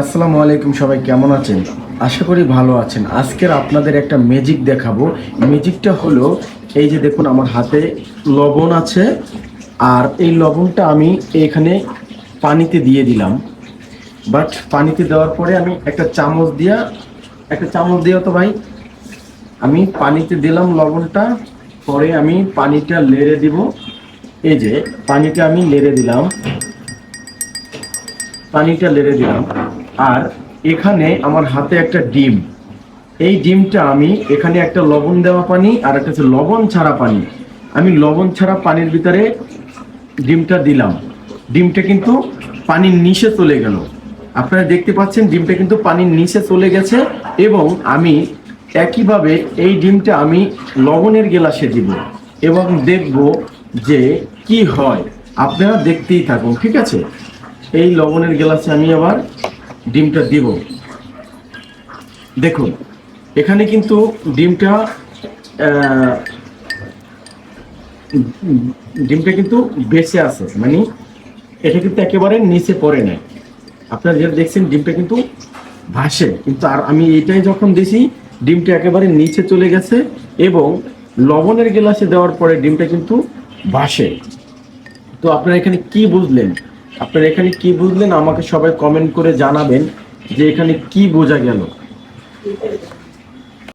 আসসালামু আলাইকুম, সবাই কেমন আছেন? আশা করি ভালো আছেন। আজকের আপনাদের একটা ম্যাজিক দেখাবো। ম্যাজিকটা হলো এই যে দেখুন, আমার হাতে লবণ আছে, আর এই লবণটা আমি এখানে পানিতে দিয়ে দিলাম। বাট পানিতে দেওয়ার পরে আমি একটা চামচ দিয়ে তো ভাই, আমি পানিতে দিলাম লবণটা, পরে আমি পানিটা লেড়ে দিব। এই যে পানিটা আমি লেড়ে দিলাম। আর এখানে আমার হাতে একটা ডিম, এই ডিমটা আমি এখানে একটা লবণ দেওয়া পানি আর একটা হচ্ছে লবণ ছাড়া পানি, আমি লবণ ছাড়া পানির ভিতরে ডিমটা দিলাম। ডিমটা কিন্তু পানির নিচে চলে গেল। আপনারা দেখতে পাচ্ছেন ডিমটা কিন্তু পানির নিচে চলে গেছে। এবং আমি একইভাবে এই ডিমটা আমি লবণের গ্লাসে দিব এবং দেখব যে কি হয়। আপনারা দেখতেই থাকুন, ঠিক আছে? এই লবণের গ্লাসে আমি আবার ডিমটা দিব। দেখুন, এখানে কিন্তু ডিমটা আহ, ডিমটা কিন্তু বেঁচে আছে, মানে এটা কিন্তু একেবারে নিচে পড়ে নাই। আপনারা যেটা দেখছেন ডিমটা কিন্তু ভাসে, কিন্তু আর আমি এটাই যখন দিছি ডিমটা একেবারে নিচে চলে গেছে। এবং লবণের গ্লাসে দেওয়ার পরে ডিমটা কিন্তু ভাসে। তো আপনারা এখানে কি বুঝলেন? আমাকে সবাই কমেন্ট করে জানাবেন যে এখানে কি বোঝা গেল।